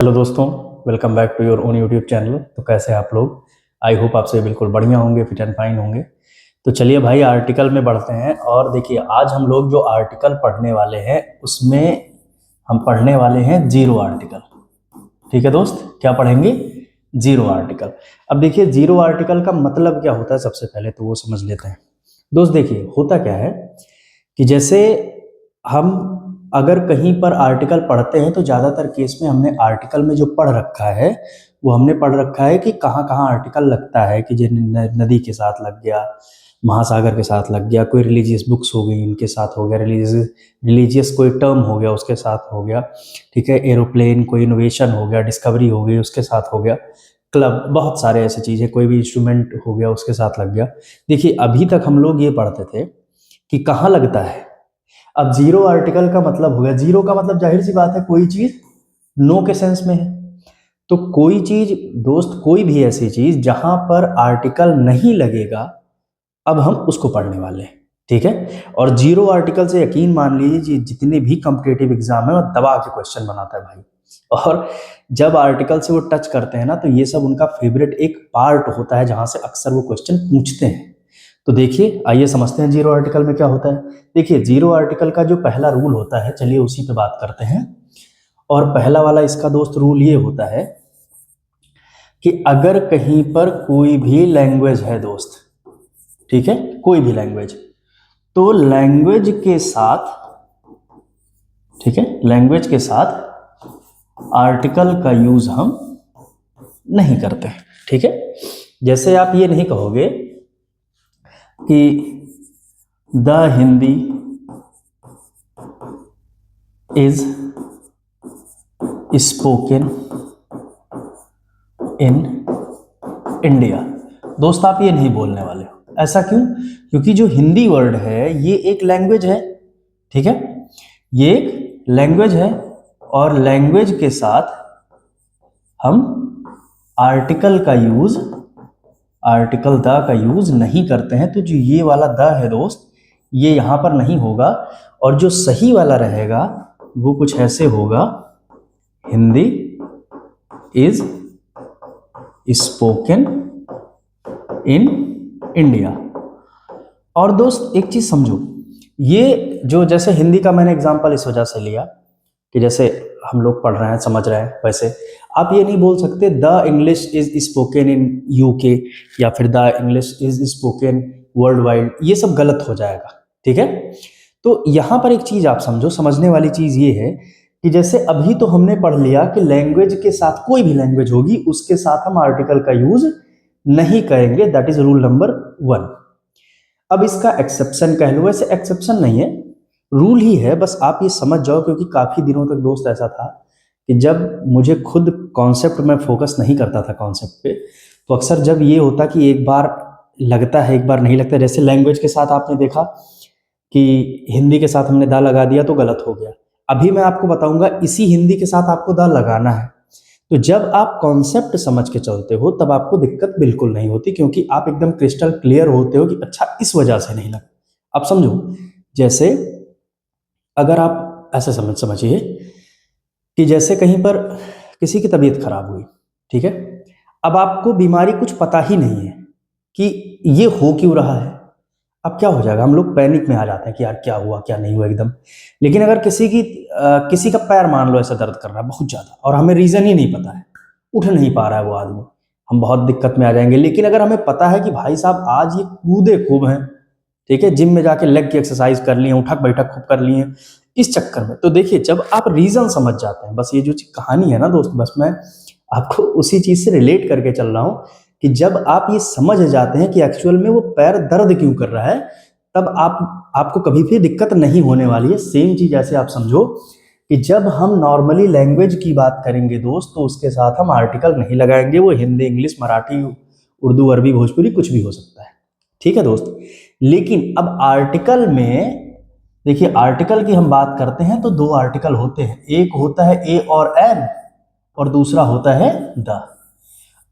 Hello दोस्तों, welcome back to your own YouTube channel. तो कैसे हैं आप लोग? आई होप आपसे बिल्कुल बढ़िया होंगे, फिट एंड फाइन होंगे। तो चलिए भाई आर्टिकल में बढ़ते हैं। और देखिए आज हम लोग जो आर्टिकल पढ़ने वाले हैं उसमें हम पढ़ने वाले हैं जीरो आर्टिकल। ठीक है दोस्त, क्या पढ़ेंगे? Zero article. अब देखिए जीरो आर्टिकल का मतलब क्या होता है, सबसे पहले तो वो समझ लेते हैं। दोस्त देखिए होता क्या है कि जैसे हम अगर कहीं पर आर्टिकल पढ़ते हैं तो ज़्यादातर केस में हमने आर्टिकल में जो पढ़ रखा है वो हमने पढ़ रखा है कि कहाँ कहाँ आर्टिकल लगता है, कि नदी के साथ लग गया, महासागर के साथ लग गया, कोई रिलीजियस बुक्स हो गई उनके साथ हो गया, रिलीजियस कोई टर्म हो गया उसके साथ हो गया। ठीक है, एरोप्लेन कोई इनोवेशन हो गया, डिस्कवरी हो गई उसके साथ हो गया, क्लब, बहुत सारे ऐसे चीज़ें, कोई भी इंस्ट्रूमेंट हो गया उसके साथ लग गया। देखिए अभी तक हम लोग ये पढ़ते थे कि कहाँ लगता है। अब जीरो आर्टिकल का मतलब हो गया, जीरो का मतलब जाहिर सी बात है कोई चीज नो के सेंस में है। तो कोई चीज दोस्त, कोई भी ऐसी चीज जहां पर आर्टिकल नहीं लगेगा, अब हम उसको पढ़ने वाले हैं। ठीक है, और जीरो आर्टिकल से यकीन मान लीजिए जितने भी कॉम्पिटेटिव एग्जाम है वो दबा के क्वेश्चन बनाता है भाई। और जब आर्टिकल से वो टच करते हैं ना तो ये सब उनका फेवरेट एक पार्ट होता है जहां से अक्सर वो क्वेश्चन पूछते हैं। तो देखिए आइए समझते हैं जीरो आर्टिकल में क्या होता है। देखिए जीरो आर्टिकल का जो पहला रूल होता है, चलिए उसी पे बात करते हैं। और पहला वाला इसका दोस्त रूल ये होता है कि अगर कहीं पर कोई भी लैंग्वेज है दोस्त, ठीक है, कोई भी लैंग्वेज, तो लैंग्वेज के साथ, ठीक है, लैंग्वेज के साथ आर्टिकल का यूज हम नहीं करते। ठीक है, जैसे आप ये नहीं कहोगे कि the Hindi is spoken in India. दोस्त आप ये नहीं बोलने वाले हो। ऐसा क्यों? क्योंकि जो हिंदी वर्ड है ये एक लैंग्वेज है। ठीक है, ये एक लैंग्वेज है और लैंग्वेज के साथ हम आर्टिकल का यूज, आर्टिकल द का यूज नहीं करते हैं। तो जो ये वाला द है दोस्त, ये यहां पर नहीं होगा। और जो सही वाला रहेगा वो कुछ ऐसे होगा, Hindi is spoken in India. और दोस्त एक चीज समझो, ये जो जैसे हिंदी का मैंने एग्जांपल इस वजह से लिया कि जैसे हम लोग पढ़ रहे हैं, समझ रहे हैं, वैसे आप ये नहीं बोल सकते the English is spoken in UK या फिर the English is spoken world wide, ये सब गलत हो जाएगा। ठीक है, तो यहां पर एक चीज आप समझो, समझने वाली चीज ये है कि जैसे अभी तो हमने पढ़ लिया कि लैंग्वेज के साथ, कोई भी लैंग्वेज होगी उसके साथ हम आर्टिकल का यूज नहीं करेंगे, दैट इज रूल नंबर 1। अब इसका एक्सेप्शन कह लो, वैसे एक्सेप्शन नहीं है, रूल ही है, बस आप ये समझ जाओ। क्योंकि काफी दिनों तक दोस्त ऐसा था कि जब मुझे खुद कॉन्सेप्ट में फोकस नहीं करता था कॉन्सेप्ट पे, तो अक्सर जब ये होता कि एक बार लगता है एक बार नहीं लगता, जैसे लैंग्वेज के साथ आपने देखा कि हिंदी के साथ हमने दा लगा दिया तो गलत हो गया। अभी मैं आपको बताऊंगा इसी हिंदी के साथ आपको दा लगाना है। तो जब आप कॉन्सेप्ट समझ के चलते हो तब आपको दिक्कत बिल्कुल नहीं होती, क्योंकि आप एकदम क्रिस्टल क्लियर होते हो कि अच्छा इस वजह से नहीं लगा। अब समझो, जैसे अगर आप ऐसे समझिए कि जैसे कहीं पर किसी की तबीयत खराब हुई, ठीक है, अब आपको बीमारी कुछ पता ही नहीं है कि ये हो क्यों रहा है। अब क्या हो जाएगा, हम लोग पैनिक में आ जाते हैं कि यार क्या हुआ क्या नहीं हुआ एकदम। लेकिन अगर किसी का पैर मान लो ऐसा दर्द कर रहा है बहुत ज्यादा और हमें रीजन ही नहीं पता है, उठ नहीं पा रहा है वो आदमी, हम बहुत दिक्कत में आ जाएंगे। लेकिन अगर हमें पता है कि भाई साहब आज ये कूदे खूब हैं, ठीक है, जिम में जाके लेग की एक्सरसाइज कर लिए, उठक बैठक खूब कर लिए, इस चक्कर में, तो देखिए जब आप रीजन समझ जाते हैं, बस ये जो कहानी है ना दोस्त, बस मैं आपको उसी चीज से रिलेट करके चल रहा हूं कि जब आप ये समझ जाते हैं कि एक्चुअल में वो पैर दर्द क्यों कर रहा है, तब आपको कभी भी दिक्कत नहीं होने वाली है। सेम चीज ऐसे आप समझो कि जब हम नॉर्मली लैंग्वेज की बात करेंगे दोस्त, तो उसके साथ हम आर्टिकल नहीं लगाएंगे, वो हिंदी, इंग्लिश, मराठी, उर्दू, अरबी, भोजपुरी कुछ भी हो सकता है। ठीक है दोस्त, लेकिन अब आर्टिकल में देखिए, आर्टिकल की हम बात करते हैं तो दो आर्टिकल होते हैं, एक होता है ए और एन और दूसरा होता है द।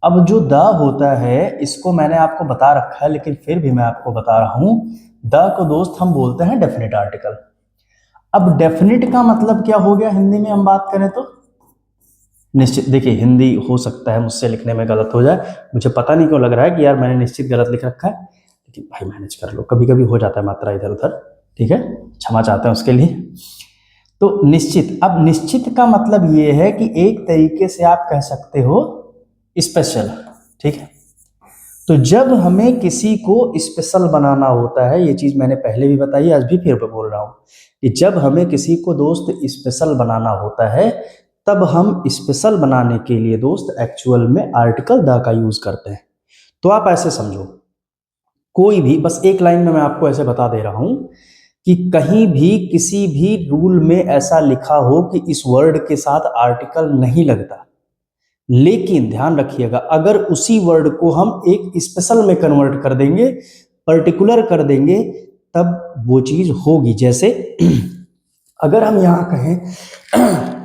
अब जो द होता है इसको मैंने आपको बता रखा है, लेकिन फिर भी मैं आपको बता रहा हूं, द को दोस्त हम बोलते हैं डेफिनेट आर्टिकल। अब डेफिनेट का मतलब क्या हो गया हिंदी में हम बात करें तो, निश्चित, देखिए हिंदी हो सकता है मुझसे लिखने में गलत हो जाए, मुझे पता नहीं क्यों लग रहा है कि यार मैंने निश्चित गलत लिख रखा है, लेकिन भाई मैनेज कर लो, कभी कभी हो जाता है मात्रा इधर उधर, ठीक है, क्षमा चाहते हैं उसके लिए। तो निश्चित, अब निश्चित का मतलब ये है कि एक तरीके से आप कह सकते हो स्पेशल, ठीक है। तो जब हमें किसी को स्पेशल बनाना होता है, ये चीज मैंने पहले भी बताई, आज भी फिर बोल रहा हूं, कि जब हमें किसी को दोस्त स्पेशल बनाना होता है, तब हम स्पेशल बनाने के लिए दोस्त एक्चुअल में आर्टिकल द का यूज करते हैं। तो आप ऐसे समझो, कोई भी, बस एक लाइन में मैं आपको ऐसे बता दे रहा हूं कि कहीं भी किसी भी रूल में ऐसा लिखा हो कि इस वर्ड के साथ आर्टिकल नहीं लगता, लेकिन ध्यान रखिएगा अगर उसी वर्ड को हम एक स्पेशल में कन्वर्ट कर देंगे, पर्टिकुलर कर देंगे, तब वो चीज होगी। जैसे अगर हम यहां कहें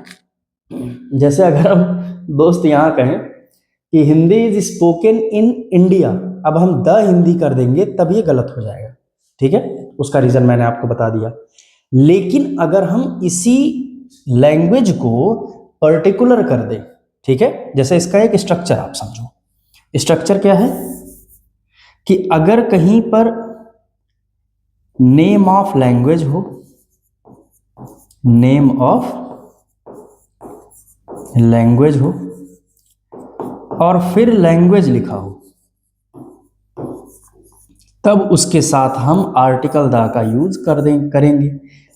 जैसे अगर हम दोस्त यहां कहें कि Hindi is spoken in India, अब हम द हिंदी कर देंगे तब ये गलत हो जाएगा, ठीक है, उसका रीजन मैंने आपको बता दिया। लेकिन अगर हम इसी लैंग्वेज को पर्टिकुलर कर दें, ठीक है, जैसे इसका एक स्ट्रक्चर आप समझो, स्ट्रक्चर क्या है कि अगर कहीं पर नेम ऑफ लैंग्वेज हो, नेम ऑफ लैंग्वेज हो और फिर लैंग्वेज लिखा हो, तब उसके साथ हम आर्टिकल द का यूज करेंगे।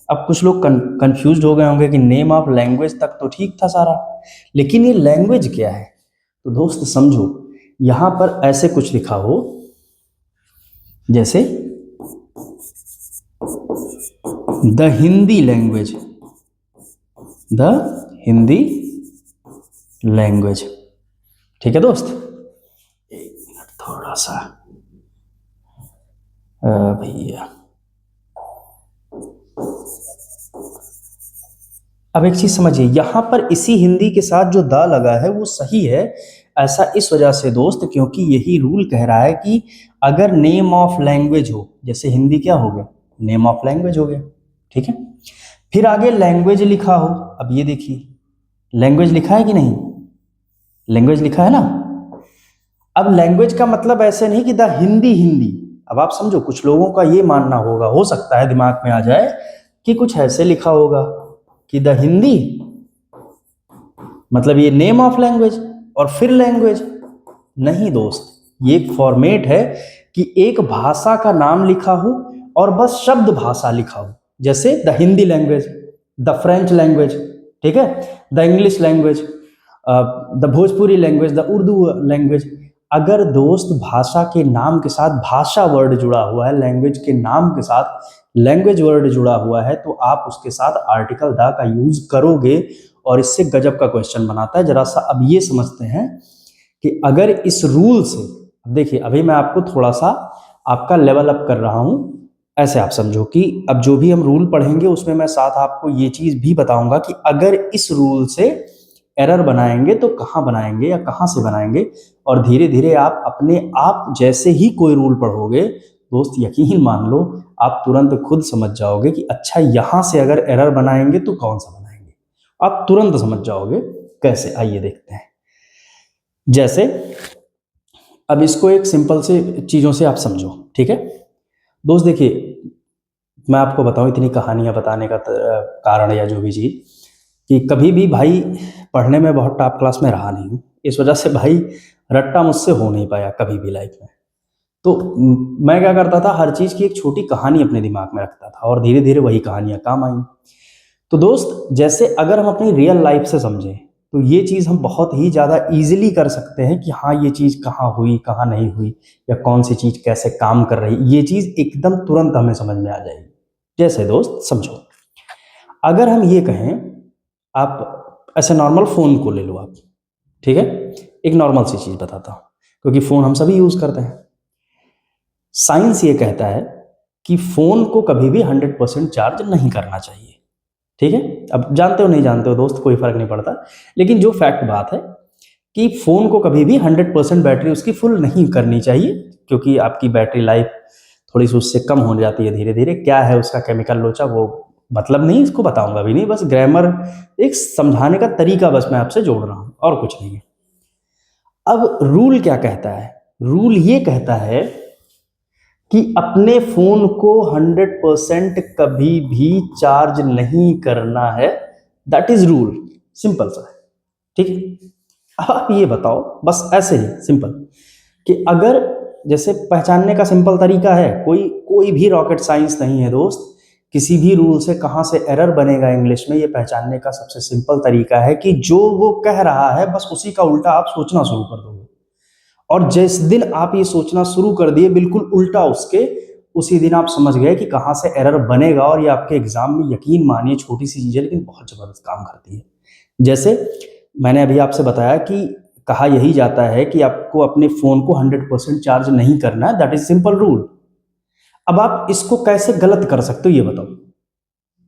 अब कुछ लोग कंफ्यूज हो गए होंगे कि नेम ऑफ लैंग्वेज तक तो ठीक था सारा, लेकिन ये लैंग्वेज क्या है। तो दोस्त समझो, यहां पर ऐसे कुछ लिखा हो जैसे the Hindi language, the Hindi language, ठीक है दोस्त। एक मिनट थोड़ा सा भैया, अब एक चीज समझिए, यहां पर इसी हिंदी के साथ जो दा लगा है वो सही है, ऐसा इस वजह से दोस्त क्योंकि यही रूल कह रहा है कि अगर नेम ऑफ लैंग्वेज हो, जैसे हिंदी क्या हो गया, नेम ऑफ लैंग्वेज हो गया, ठीक है, फिर आगे लैंग्वेज लिखा हो, अब ये देखिए लैंग्वेज लिखा है कि नहीं, लैंग्वेज लिखा है ना। अब लैंग्वेज का मतलब ऐसे नहीं कि द हिंदी हिंदी, अब आप समझो कुछ लोगों का ये मानना होगा, हो सकता है दिमाग में आ जाए कि कुछ ऐसे लिखा होगा कि द हिंदी मतलब ये नेम ऑफ लैंग्वेज और फिर लैंग्वेज। नहीं दोस्त, ये एक फॉर्मेट है कि एक भाषा का नाम लिखा हो और बस शब्द भाषा लिखा हो, जैसे the Hindi language, the French language, ठीक है, the English language, the Bhojpuri language, the Urdu language. अगर दोस्त भाषा के नाम के साथ भाषा वर्ड जुड़ा हुआ है, लैंग्वेज के नाम के साथ लैंग्वेज वर्ड जुड़ा हुआ है, तो आप उसके साथ आर्टिकल द का यूज करोगे, और इससे गजब का क्वेश्चन बनाता है। जरा सा अब ये समझते हैं कि अगर इस रूल से, देखिए अभी मैं आपको थोड़ा सा आपका लेवल अप कर रहा हूं, ऐसे आप समझो कि अब जो भी हम रूल पढ़ेंगे उसमें मैं साथ आपको ये चीज भी बताऊंगा कि अगर इस रूल से एरर बनाएंगे तो कहाँ बनाएंगे या कहाँ से बनाएंगे, और धीरे धीरे आप अपने आप जैसे ही कोई रूल पढ़ोगे दोस्त, यकीन मान लो आप तुरंत खुद समझ जाओगे कि अच्छा यहाँ से अगर एरर बनाएंगे तो कौन सा बनाएंगे, आप तुरंत समझ जाओगे कैसे। आइए देखते हैं, जैसे अब इसको एक सिंपल से चीज़ों से आप समझो, ठीक है दोस्त। देखिए मैं आपको बताऊं, इतनी कहानियां बताने का कारण या जो भी चीज़, कि कभी भी भाई पढ़ने में बहुत टॉप क्लास में रहा नहीं हूँ, इस वजह से भाई रट्टा मुझसे हो नहीं पाया कभी भी लाइफ में। तो मैं क्या करता था, हर चीज़ की एक छोटी कहानी अपने दिमाग में रखता था और धीरे धीरे वही कहानियां काम आई। तो दोस्त जैसे अगर हम अपनी रियल लाइफ से समझें तो ये चीज़ हम बहुत ही ज़्यादा इजीली कर सकते हैं कि हाँ ये चीज़ कहाँ हुई कहाँ नहीं हुई, या कौन सी चीज़ कैसे काम कर रही, ये चीज़ एकदम तुरंत हमें समझ में आ जाएगी। जैसे दोस्त समझो, अगर हम ये कहें, आप ऐसे नॉर्मल फ़ोन को ले लो आप, ठीक है, एक नॉर्मल सी चीज़ बताता हूँ क्योंकि फ़ोन हम सभी यूज़ करते हैं। साइंस ये कहता है कि फ़ोन को कभी भी 100% चार्ज नहीं करना चाहिए, ठीक है। अब जानते हो नहीं जानते हो दोस्त, कोई फर्क नहीं पड़ता, लेकिन जो फैक्ट बात है कि फ़ोन को कभी भी 100% बैटरी उसकी फुल नहीं करनी चाहिए, क्योंकि आपकी बैटरी लाइफ थोड़ी सी उससे कम हो जाती है धीरे धीरे। क्या है उसका केमिकल लोचा वो मतलब नहीं, इसको बताऊंगा भी नहीं, बस ग्रामर एक समझाने का तरीका बस मैं आपसे जोड़ रहा हूं, और कुछ नहीं है। अब रूल क्या कहता है? रूल ये कहता है कि अपने फोन को 100% कभी भी चार्ज नहीं करना है। दैट इज रूल, सिंपल सा है, ठीक है। अब आप ये बताओ, बस ऐसे ही सिंपल, कि अगर जैसे पहचानने का सिंपल तरीका है, कोई कोई भी रॉकेट साइंस नहीं है दोस्त, किसी भी रूल से कहाँ से एरर बनेगा इंग्लिश में, ये पहचानने का सबसे सिंपल तरीका है कि जो वो कह रहा है बस उसी का उल्टा आप सोचना शुरू कर दोगे। और जिस दिन आप ये सोचना शुरू कर दिए बिल्कुल उल्टा उसके, उसी दिन आप समझ गए कि कहाँ से एरर बनेगा। और ये आपके एग्जाम में, यकीन मानिए छोटी सी चीज़ है लेकिन बहुत ज़बरदस्त काम करती है। जैसे मैंने अभी आपसे बताया कि कहा यही जाता है कि आपको अपने फ़ोन को 100% चार्ज नहीं करना है, दैट इज सिंपल रूल। अब आप इसको कैसे गलत कर सकते हो ये बताओ।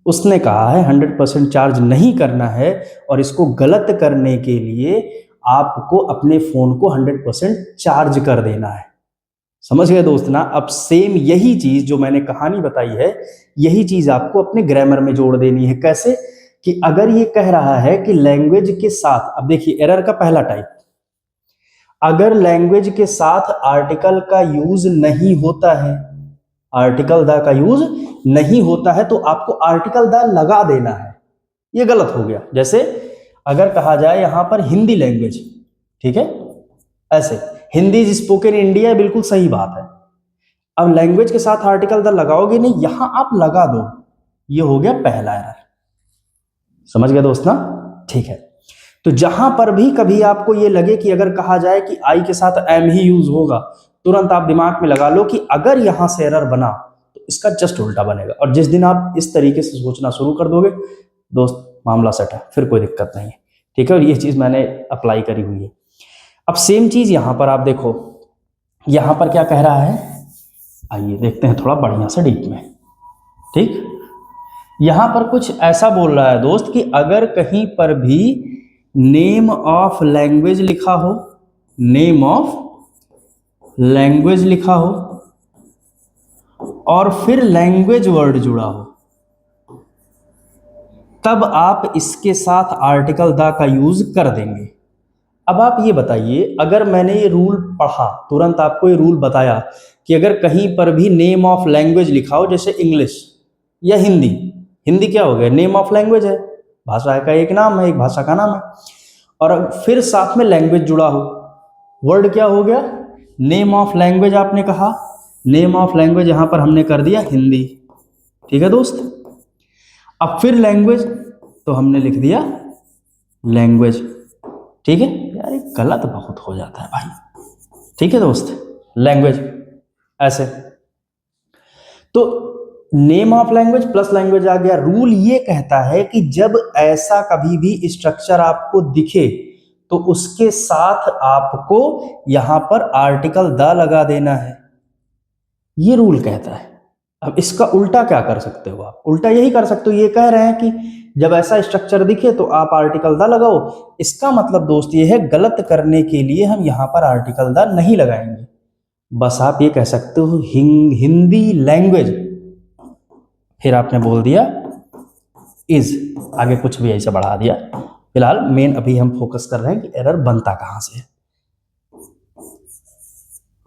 उसने कहा है 100% चार्ज नहीं करना है, और इसको गलत करने के लिए आपको अपने फ़ोन को 100% चार्ज कर देना है। समझ गए दोस्त ना? अब सेम यही चीज़ जो मैंने कहानी बताई है, यही चीज़ आपको अपने ग्रामर में जोड़ देनी है। कैसे? कि अगर ये कह रहा है कि लैंग्वेज के साथ, अब देखिए एरर का पहला टाइप, अगर लैंग्वेज के साथ आर्टिकल का यूज नहीं होता है, आर्टिकल द का यूज नहीं होता है, तो आपको आर्टिकल द लगा देना है। ये गलत हो गया। जैसे अगर कहा जाए यहां पर हिंदी लैंग्वेज, ठीक है, ऐसे Hindi is spoken in India, बिल्कुल सही बात है। अब लैंग्वेज के साथ आर्टिकल द लगाओगे नहीं, यहां आप लगा दो, ये हो गया पहला एरर। समझ गए दोस्त ना? ठीक है। तो जहां पर भी कभी आपको ये लगे कि अगर कहा जाए कि आई के साथ एम ही यूज होगा, तुरंत आप दिमाग में लगा लो कि अगर यहां से एरर बना तो इसका जस्ट उल्टा बनेगा। और जिस दिन आप इस तरीके से सोचना शुरू कर दोगे दोस्त, मामला सेट है, फिर कोई दिक्कत नहीं है, ठीक है। और ये चीज मैंने अप्लाई करी हुई है। अब सेम चीज यहां पर आप देखो, यहां पर क्या कह रहा है, आइए देखते हैं थोड़ा बढ़िया से डीप में। ठीक, यहां पर कुछ ऐसा बोल रहा है दोस्त कि अगर कहीं पर भी नेम ऑफ लैंग्वेज लिखा हो, नेम ऑफ लैंग्वेज लिखा हो और फिर लैंग्वेज वर्ड जुड़ा हो, तब आप इसके साथ आर्टिकल द का यूज कर देंगे। अब आप ये बताइए, अगर मैंने ये रूल पढ़ा, तुरंत आपको ये रूल बताया कि अगर कहीं पर भी नेम ऑफ लैंग्वेज लिखा हो, जैसे इंग्लिश या हिंदी, हिंदी क्या हो गया, नेम ऑफ लैंग्वेज है, भाषा का एक नाम है, एक भाषा का नाम है, और फिर साथ में लैंग्वेज जुड़ा हो, वर्ड क्या हो गया, नेम ऑफ लैंग्वेज। आपने कहा नेम ऑफ लैंग्वेज, यहां पर हमने कर दिया हिंदी, ठीक है दोस्त। अब फिर लैंग्वेज, तो हमने लिख दिया लैंग्वेज, ठीक है। यार ये गलत बहुत हो जाता है भाई, ठीक है दोस्त, लैंग्वेज ऐसे। तो name of language plus language आ गया। रूल ये कहता है कि जब ऐसा कभी भी स्ट्रक्चर आपको दिखे तो उसके साथ आपको यहां पर आर्टिकल द लगा देना है, ये रूल कहता है। अब इसका उल्टा क्या कर सकते हो आप? उल्टा यही कर सकते हो, ये कह रहे हैं कि जब ऐसा स्ट्रक्चर दिखे तो आप आर्टिकल द लगाओ। इसका मतलब दोस्त ये है, गलत करने के लिए हम यहां पर आर्टिकल द नहीं लगाएंगे। बस आप ये कह सकते हो हिंदी लैंग्वेज, फिर आपने बोल दिया इज, आगे कुछ भी ऐसे बढ़ा दिया। फिलहाल मेन अभी हम फोकस कर रहे हैं कि एरर बनता कहां से है।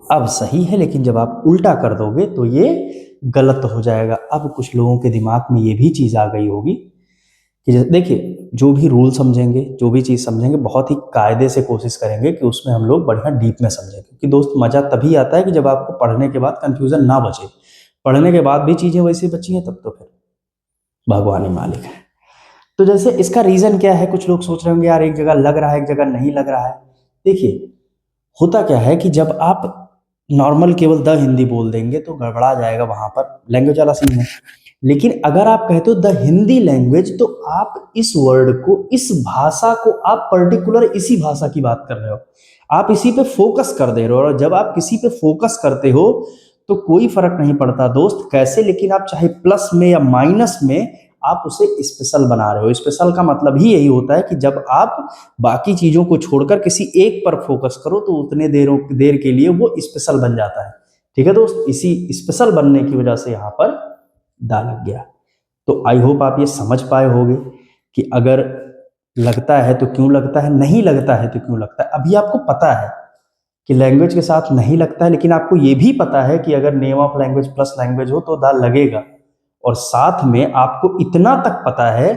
अब सही है, लेकिन जब आप उल्टा कर दोगे तो ये गलत हो जाएगा। अब कुछ लोगों के दिमाग में ये भी चीज़ आ गई होगी कि देखिए, जो भी रूल समझेंगे, जो भी चीज़ समझेंगे, बहुत ही कायदे से कोशिश करेंगे कि उसमें हम लोग बढ़िया डीप में समझें, क्योंकि दोस्त मज़ा तभी आता है कि जब आपको पढ़ने के बाद कन्फ्यूज़न ना बचे। पढ़ने के बाद भी चीज़ें वैसी बची हैं तब तो फिर भगवान ही मालिक है। तो जैसे इसका रीज़न क्या है, कुछ लोग सोच रहे होंगे यार एक जगह लग रहा है एक जगह नहीं लग रहा है। देखिए, होता क्या है कि जब आप नॉर्मल केवल द हिंदी बोल देंगे तो गड़बड़ा जाएगा, वहां पर लैंग्वेज वाला सीन है। लेकिन अगर आप कहते हो द हिंदी लैंग्वेज, तो आप इस वर्ड को, इस भाषा को, आप पर्टिकुलर इसी भाषा की बात कर रहे हो, आप इसी पे फोकस कर दे रहे हो। और जब आप किसी पे फोकस करते हो तो कोई फर्क नहीं पड़ता दोस्त कैसे, लेकिन आप चाहे प्लस में या माइनस में आप उसे स्पेशल बना रहे हो। स्पेशल का मतलब ही यही होता है कि जब आप बाकी चीजों को छोड़कर किसी एक पर फोकस करो तो उतने देर के लिए वो स्पेशल बन जाता है, ठीक है दोस्त। इसी स्पेशल बनने की वजह से यहाँ पर दा लग गया। तो आई होप आप ये समझ पाए होंगे कि अगर लगता है तो क्यों लगता है, नहीं लगता है तो क्यों लगता है। अभी आपको पता है कि लैंग्वेज के साथ नहीं लगता है, लेकिन आपको ये भी पता है कि अगर name of language plus language हो तो द लगेगा। और साथ में आपको इतना तक पता है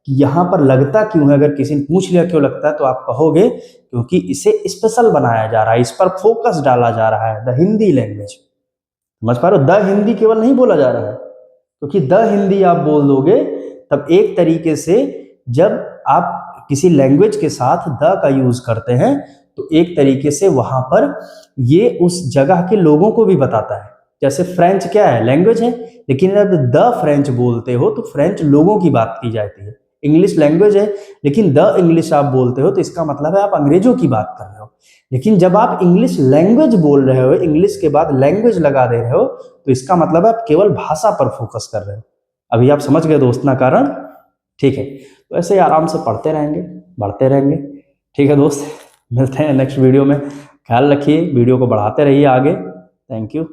कि यहाँ पर लगता क्यों है। अगर किसी ने पूछ लिया क्यों लगता है तो आप कहोगे क्योंकि इसे स्पेशल बनाया जा रहा है, इस पर फोकस डाला जा रहा है, द हिंदी लैंग्वेज। समझ पा रहे हो, द हिंदी केवल नहीं बोला जा रहा है, क्योंकि द हिंदी आप बोल दोगे तब एक तरीके से जब आप किसी लैंग्वेज के साथ द का यूज करते हैं तो एक तरीके से वहां पर ये उस जगह के लोगों को भी बताता है। जैसे फ्रेंच क्या है, लैंग्वेज है, लेकिन जब द फ्रेंच बोलते हो तो फ्रेंच लोगों की बात की जाती है। इंग्लिश लैंग्वेज है, लेकिन द इंग्लिश आप बोलते हो तो इसका मतलब है आप अंग्रेजों की बात कर रहे हो। लेकिन जब आप इंग्लिश लैंग्वेज बोल रहे हो, इंग्लिश के बाद लैंग्वेज लगा दे रहे हो, तो इसका मतलब है आप केवल भाषा पर फोकस कर रहे हो। अभी आप समझ गए दोस्त ना कारण? ठीक है, तो ऐसे ही आराम से पढ़ते रहेंगे, बढ़ते रहेंगे। ठीक है दोस्त, मिलते हैं नेक्स्ट वीडियो में। ख्याल रखिए, वीडियो को बढ़ाते रहिए आगे। Thank you.